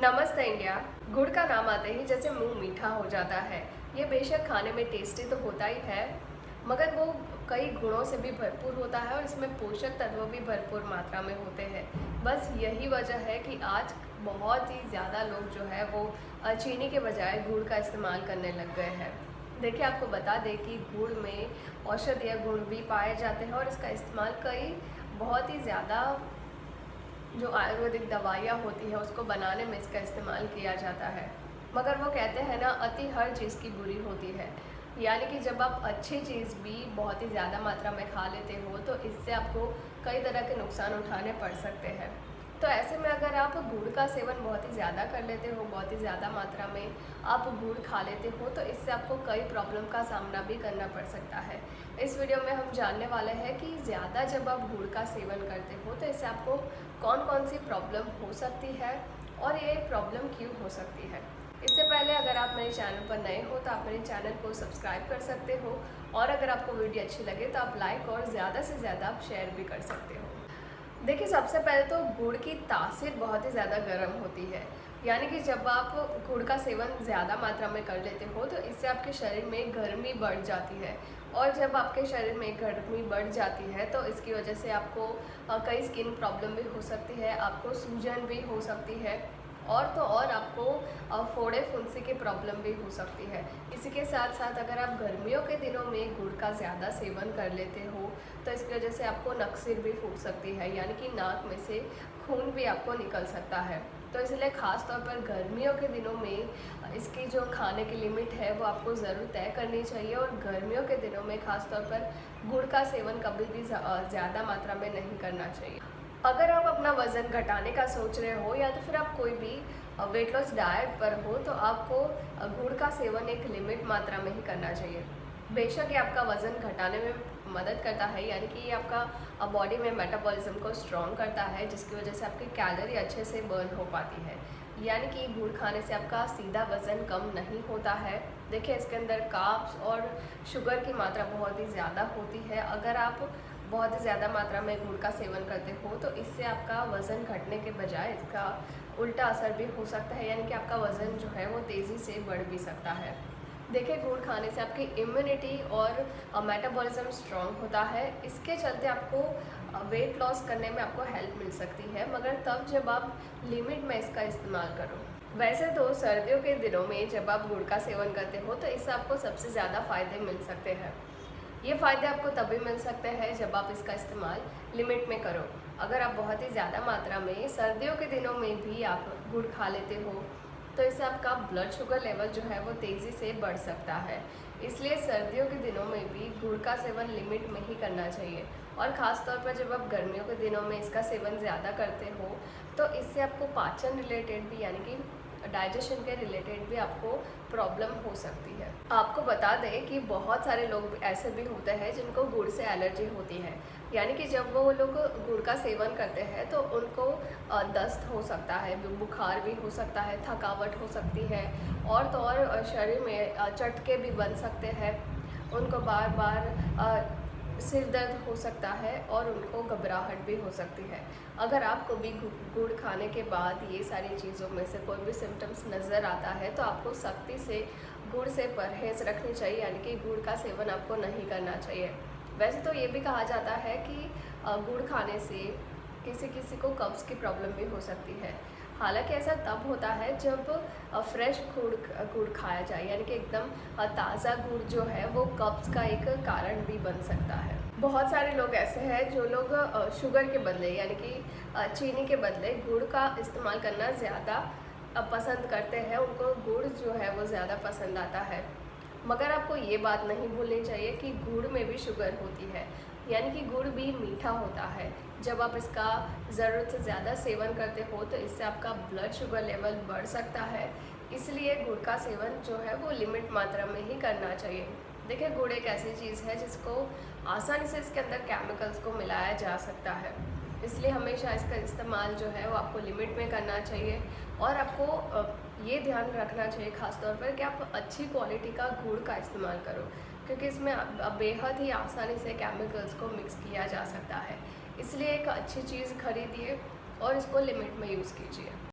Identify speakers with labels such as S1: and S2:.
S1: नमस्ते इंडिया। गुड़ का नाम आते ही जैसे मुंह मीठा हो जाता है। ये बेशक खाने में टेस्टी तो होता ही है, मगर वो कई गुणों से भी भरपूर होता है और इसमें पोषक तत्व भी भरपूर मात्रा में होते हैं। बस यही वजह है कि आज बहुत ही ज़्यादा लोग जो है वो चीनी के बजाय गुड़ का इस्तेमाल करने लग गए हैं। देखिए, आपको बता दें कि गुड़ में औषधीय गुण भी पाए जाते हैं और इसका इस्तेमाल कई बहुत ही ज़्यादा जो आयुर्वेदिक दवाइयाँ होती है उसको बनाने में इसका इस्तेमाल किया जाता है। मगर वो कहते हैं ना, अति हर चीज़ की बुरी होती है। यानी कि जब आप अच्छी चीज़ भी बहुत ही ज़्यादा मात्रा में खा लेते हो तो इससे आपको कई तरह के नुकसान उठाने पड़ सकते हैं। तो ऐसे में अगर आप गुड़ का सेवन बहुत ही ज़्यादा कर लेते हो, बहुत ही ज़्यादा मात्रा में आप गुड़ खा लेते हो, तो इससे आपको कई प्रॉब्लम का सामना भी करना पड़ सकता है। इस वीडियो में हम जानने वाले हैं कि ज़्यादा जब आप गुड़ का सेवन करते हो तो इससे आपको कौन कौन सी प्रॉब्लम हो सकती है और ये प्रॉब्लम क्यों हो सकती है। इससे पहले अगर आप मेरे चैनल पर नए हो तो आप मेरे चैनल को सब्सक्राइब कर सकते हो, और अगर आपको वीडियो अच्छी लगे तो आप लाइक और ज़्यादा से ज़्यादा आप शेयर भी कर सकते हो। देखिए, सबसे पहले तो गुड़ की तासीर बहुत ही ज़्यादा गर्म होती है। यानी कि जब आप गुड़ का सेवन ज़्यादा मात्रा में कर लेते हो तो इससे आपके शरीर में गर्मी बढ़ जाती है, और जब आपके शरीर में गर्मी बढ़ जाती है तो इसकी वजह से आपको कई स्किन प्रॉब्लम भी हो सकती है, आपको सूजन भी हो सकती है, और तो और आपको फोड़े फुंसी की प्रॉब्लम भी हो सकती है। इसी के साथ साथ अगर आप गर्मियों के दिनों में गुड़ का ज़्यादा सेवन कर लेते हो तो इसकी वजह से आपको नक्सीर भी फूट सकती है, यानी कि नाक में से खून भी आपको निकल सकता है। तो इसलिए ख़ास तौर पर गर्मियों के दिनों में इसकी जो खाने की लिमिट है वो आपको ज़रूर तय करनी चाहिए, और गर्मियों के दिनों में ख़ास तौर पर गुड़ का सेवन कभी भी ज़्यादा मात्रा में नहीं करना चाहिए। अगर आप अपना वज़न घटाने का सोच रहे हो या तो फिर आप कोई भी वेट लॉस डाइट पर हो तो आपको गुड़ का सेवन एक लिमिट मात्रा में ही करना चाहिए। बेशक ये आपका वज़न घटाने में मदद करता है, यानी कि ये आपका बॉडी में मेटाबॉलिज्म को स्ट्रॉन्ग करता है, जिसकी वजह से आपकी कैलोरी अच्छे से बर्न हो पाती है। यानी कि गुड़ खाने से आपका सीधा वज़न कम नहीं होता है। देखिए, इसके अंदर कार्ब्स और शुगर की मात्रा बहुत ही ज़्यादा होती है। अगर आप बहुत ही ज़्यादा मात्रा में गुड़ का सेवन करते हो तो इससे आपका वज़न घटने के बजाय इसका उल्टा असर भी हो सकता है, यानी कि आपका वज़न जो है वो तेज़ी से बढ़ भी सकता है। देखिए, गुड़ खाने से आपकी इम्यूनिटी और मेटाबॉलिज्म स्ट्रॉन्ग होता है। इसके चलते आपको वेट लॉस करने में आपको हेल्प मिल सकती है, मगर तब जब आप लिमिट में इसका इस्तेमाल करो। वैसे तो सर्दियों के दिनों में जब आप गुड़ का सेवन करते हो तो इससे आपको सबसे ज़्यादा फ़ायदे मिल सकते हैं। ये फ़ायदे आपको तभी मिल सकते हैं जब आप इसका इस्तेमाल लिमिट में करो। अगर आप बहुत ही ज़्यादा मात्रा में सर्दियों के दिनों में भी आप गुड़ खा लेते हो तो इससे आपका ब्लड शुगर लेवल जो है वो तेज़ी से बढ़ सकता है। इसलिए सर्दियों के दिनों में भी गुड़ का सेवन लिमिट में ही करना चाहिए, और ख़ास तौर पर जब आप गर्मियों के दिनों में इसका सेवन ज़्यादा करते हो तो इससे आपको पाचन रिलेटेड भी, यानी कि डाइजेशन के रिलेटेड भी आपको प्रॉब्लम हो सकती है। आपको बता दें कि बहुत सारे लोग ऐसे भी होते हैं जिनको गुड़ से एलर्जी होती है, यानी कि जब वो लोग गुड़ का सेवन करते हैं तो उनको दस्त हो सकता है, बुखार भी हो सकता है, थकावट हो सकती है, और तो और शरीर में चटके भी बन सकते हैं, उनको बार बार सिर दर्द हो सकता है, और उनको घबराहट भी हो सकती है। अगर आपको भी गुड़ खाने के बाद ये सारी चीज़ों में से कोई भी सिम्टम्स नज़र आता है तो आपको सख्ती से गुड़ से परहेज़ रखनी चाहिए, यानी कि गुड़ का सेवन आपको नहीं करना चाहिए। वैसे तो ये भी कहा जाता है कि गुड़ खाने से किसी किसी को कब्ज़ की प्रॉब्लम भी हो सकती है। हालांकि ऐसा तब होता है जब फ्रेश गुड़ खाया जाए, यानी कि एकदम ताज़ा गुड़ जो है वो कब्ज़ का एक कारण भी बन सकता है। बहुत सारे लोग ऐसे हैं जो लोग शुगर के बदले, यानी कि चीनी के बदले गुड़ का इस्तेमाल करना ज़्यादा पसंद करते हैं। उनको गुड़ जो है वो ज़्यादा पसंद आता है, मगर आपको ये बात नहीं भूलनी चाहिए कि गुड़ में भी शुगर होती है, यानी कि गुड़ भी मीठा होता है। जब आप इसका ज़रूरत से ज़्यादा सेवन करते हो तो इससे आपका ब्लड शुगर लेवल बढ़ सकता है। इसलिए गुड़ का सेवन जो है वो लिमिट मात्रा में ही करना चाहिए। देखिए, गुड़ एक ऐसी चीज़ है जिसको आसानी से इसके अंदर केमिकल्स को मिलाया जा सकता है, इसलिए हमेशा इसका इस्तेमाल जो है वो आपको लिमिट में करना चाहिए, और आपको ये ध्यान रखना चाहिए ख़ास तौर पर कि आप अच्छी क्वालिटी का गुड़ का इस्तेमाल करो, क्योंकि इसमें बेहद ही आसानी से केमिकल्स को मिक्स किया जा सकता है। इसलिए एक अच्छी चीज़ खरीदिए और इसको लिमिट में यूज़ कीजिए।